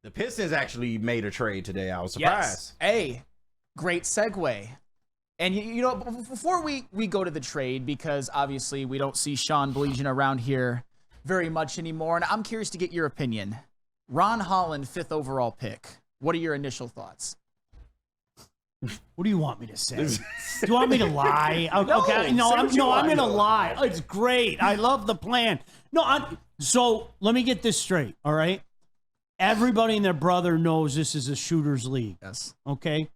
The Pistons actually made a trade today. I was surprised. Yes. Hey, great segue. And, you know, before we go to the trade, because obviously we don't see Sean Blegian around here very much anymore, and I'm curious to get your opinion. Ron Holland, 5th overall pick. What are your initial thoughts? What do you want me to say? Do you want me to lie? Okay, No, I'm going to lie. lie. It's great. I love the plan. So let me get this straight, all right? Everybody and their brother knows this is a shooter's league. Yes. Okay?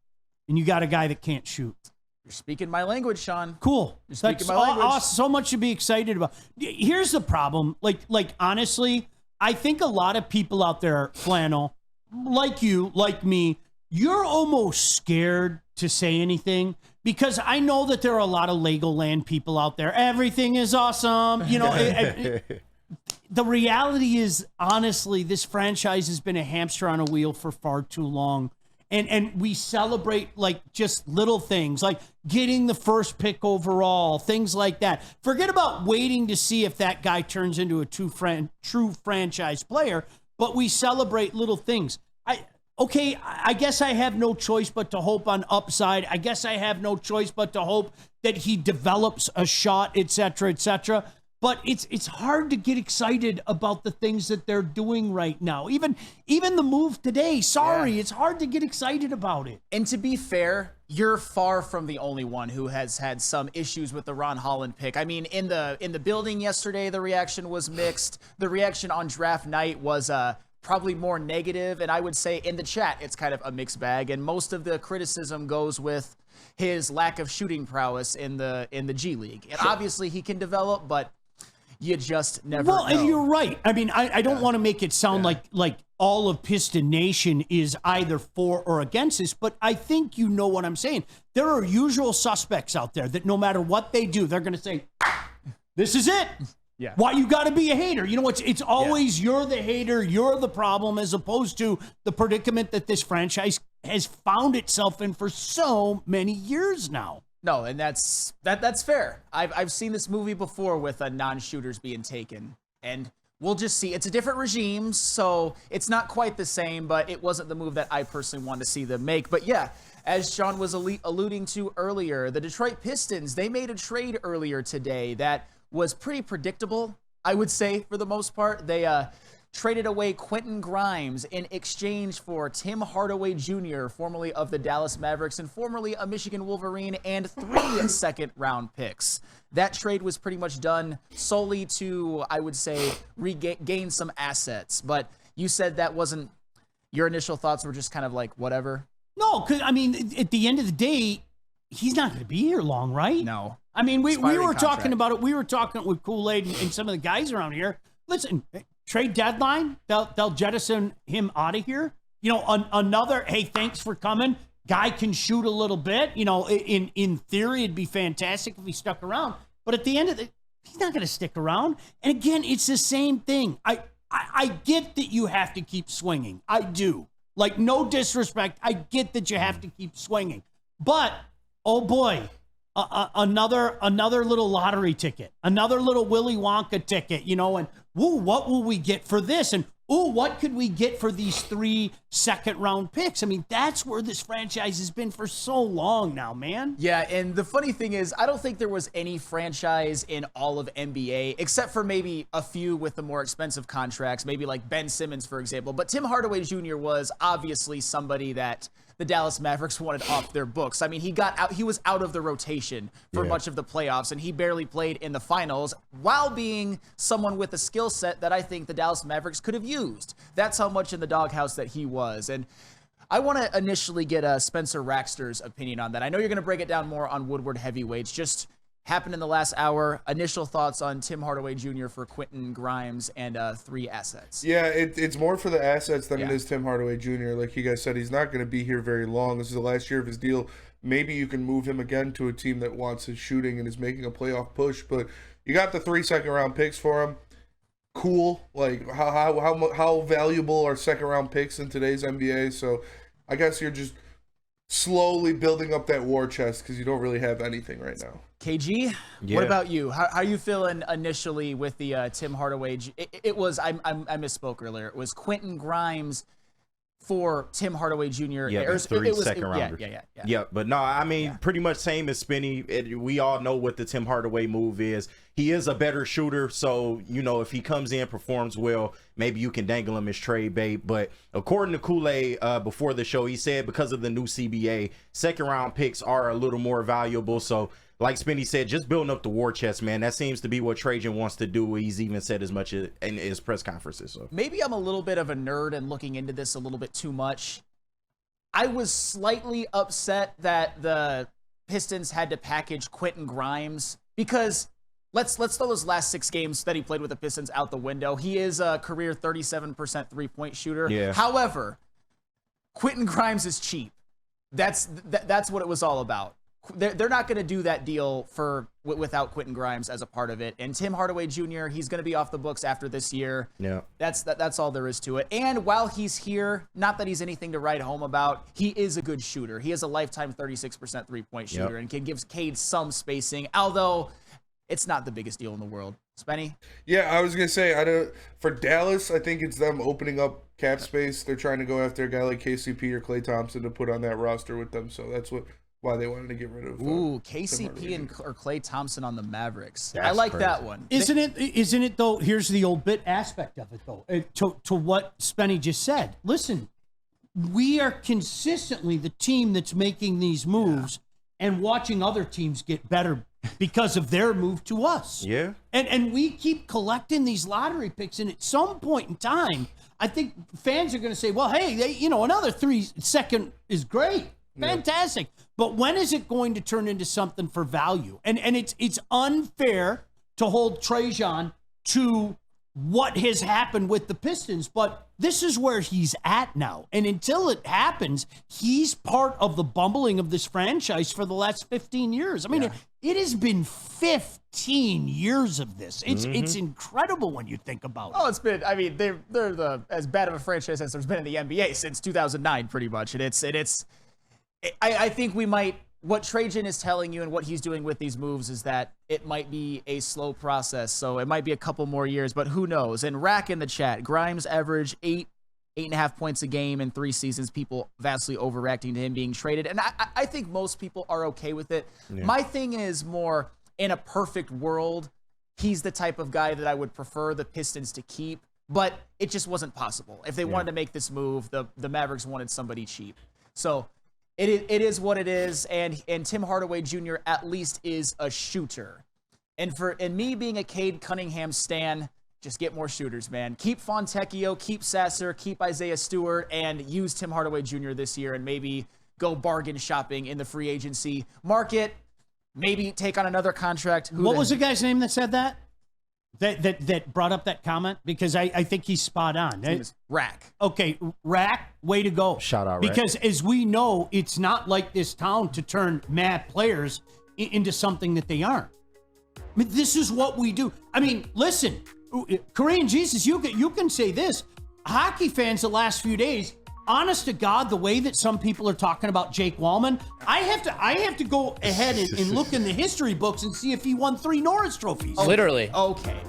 And you got a guy that can't shoot. You're speaking my language, Sean. Cool. You're speaking my language. So much to be excited about. Here's the problem. Like honestly, I think a lot of people out there, Flannel, like you, like me, you're almost scared to say anything because I know that there are a lot of Legoland people out there. Everything is awesome. You know, the reality is, honestly, this franchise has been a hamster on a wheel for far too long. And we celebrate like just little things like getting the first pick overall, things like that. Forget about waiting to see if that guy turns into a true franchise player, but we celebrate little things. I guess I have no choice but to hope on upside. I guess I have no choice but to hope that he develops a shot, et cetera, et cetera. But it's hard to get excited about the things that they're doing right now. Even the move today, it's hard to get excited about it. And to be fair, you're far from the only one who has had some issues with the Ron Holland pick. I mean, in the building yesterday, the reaction was mixed. The reaction on draft night was probably more negative, and I would say in the chat, it's kind of a mixed bag. And most of the criticism goes with his lack of shooting prowess in the G League. And obviously, he can develop, but you just never know. And you're right. I mean, I don't want to make it sound like all of Piston Nation is either for or against this, but I think you know what I'm saying. There are usual suspects out there that no matter what they do, they're going to say, this is it. Yeah. Why you got to be a hater? You know, it's always you're the hater, you're the problem, as opposed to the predicament that this franchise has found itself in for so many years now. No, and that's fair. I've seen this movie before with non-shooters being taken, and we'll just see. It's a different regime, so it's not quite the same, but it wasn't the move that I personally wanted to see them make. But yeah, as Sean was alluding to earlier, the Detroit Pistons, they made a trade earlier today that was pretty predictable, I would say, for the most part. They traded away Quentin Grimes in exchange for Tim Hardaway Jr., formerly of the Dallas Mavericks and formerly a Michigan Wolverine, and 3 second-round picks. That trade was pretty much done solely to, I would say, regain some assets. But you said that wasn't, your initial thoughts were just kind of like, whatever? No, because, I mean, at the end of the day, he's not going to be here long, right? No. I mean, we were Expiring talking contract. about it. We were talking with Kool-Aid and some of the guys around here. Listen, trade deadline, they'll jettison him out of here. You know, another, hey, thanks for coming. Guy can shoot a little bit. You know, in theory, it'd be fantastic if he stuck around. But at the end of it, he's not going to stick around. And again, it's the same thing. I get that you have to keep swinging. I do. Like, no disrespect. I get that you have to keep swinging. But, oh boy, another little lottery ticket, another little Willy Wonka ticket, you know, and ooh, what will we get for this? And ooh, what could we get for these 3 second-round picks? I mean, that's where this franchise has been for so long now, man. Yeah, and the funny thing is, I don't think there was any franchise in all of NBA, except for maybe a few with the more expensive contracts, maybe like Ben Simmons, for example. But Tim Hardaway Jr. was obviously somebody that the Dallas Mavericks wanted off their books. I mean, he was out of the rotation for much of the playoffs, and he barely played in the finals while being someone with a skill set that I think the Dallas Mavericks could have used. That's how much in the doghouse that he was. And I want to initially get Spencer Raxter's opinion on that. I know you're going to break it down more on Woodward heavyweights. Just happened in the last hour. Initial thoughts on Tim Hardaway Jr. for Quentin Grimes and 3 assets. Yeah, it's more for the assets than it is Tim Hardaway Jr. Like you guys said, he's not going to be here very long. This is the last year of his deal. Maybe you can move him again to a team that wants his shooting and is making a playoff push. But you got the 3 second-round picks for him. Cool. Like, how valuable are second-round picks in today's NBA? So I guess you're just slowly building up that war chest because you don't really have anything right now. KG, what about you? How are you feeling initially with the Tim Hardaway? It was I misspoke earlier. It was Quentin Grimes for Tim Hardaway Jr. Yeah, Or three it was, second rounders. Yeah. But no, I mean, pretty much same as Spinny. We all know what the Tim Hardaway move is. He is a better shooter, so, you know, if he comes in, performs well, maybe you can dangle him as trade bait. But according to Kool-Aid, before the show, he said because of the new CBA, second-round picks are a little more valuable. So, like Spinny said, just building up the war chest, man. That seems to be what Trajan wants to do. He's even said as much in his press conferences. So maybe I'm a little bit of a nerd and looking into this a little bit too much. I was slightly upset that the Pistons had to package Quentin Grimes because let's throw those last 6 games that he played with the Pistons out the window. He is a career 37% three-point shooter. Yeah. However, Quentin Grimes is cheap. That's what it was all about. They're not going to do that deal without Quentin Grimes as a part of it. And Tim Hardaway Jr., he's going to be off the books after this year. Yeah, that's all there is to it. And while he's here, not that he's anything to write home about, he is a good shooter. He is a lifetime 36% three-point shooter and can give Cade some spacing, although it's not the biggest deal in the world. Spenny? Yeah, I was gonna say for Dallas, I think it's them opening up cap space. They're trying to go after a guy like KCP or Klay Thompson to put on that roster with them. So that's why they wanted to get rid of. KCP or Klay Thompson on the Mavericks. That's I like crazy. that one. Isn't it though? Here's the old bit aspect of it though. To what Spenny just said. Listen, we are consistently the team that's making these moves and watching other teams get better because of their move to us. Yeah. And we keep collecting these lottery picks, and at some point in time, I think fans are going to say, well, hey, another 3 second is great. Fantastic. But when is it going to turn into something for value? And it's unfair to hold Trajan to what has happened with the Pistons, but this is where he's at now. And until it happens, he's part of the bumbling of this franchise for the last 15 years. I mean, it has been 15 years of this. It's incredible when you think about it. Oh, it's been, I mean, they're as bad of a franchise as there's been in the NBA since 2009, pretty much. And I think what Trajan is telling you and what he's doing with these moves is that it might be a slow process. So it might be a couple more years, but who knows? And Rack in the chat, Grimes averaged 8.5 points a game in 3 seasons. People vastly overreacting to him being traded. And I think most people are okay with it. Yeah. My thing is more, in a perfect world, he's the type of guy that I would prefer the Pistons to keep, but it just wasn't possible. If they wanted to make this move, the Mavericks wanted somebody cheap. So it is what it is, and Tim Hardaway Jr. at least is a shooter. And me being a Cade Cunningham stan, just get more shooters, man. Keep Fontecchio, keep Sasser, keep Isaiah Stewart, and use Tim Hardaway Jr. this year, and maybe go bargain shopping in the free agency market. Maybe take on another contract. What was the guy's name that said that? That brought up that comment? Because I think he's spot on. His name is Rack. Okay, Rack, way to go. Shout out, Rack. Because as we know, it's not like this town to turn mad players into something that they aren't. I mean, this is what we do. I mean, listen, Korean Jesus, you can say this. Hockey fans the last few days, honest to God, the way that some people are talking about Jake Wallman, I have to go ahead and look in the history books and see if he won 3 Norris trophies. Literally. Okay.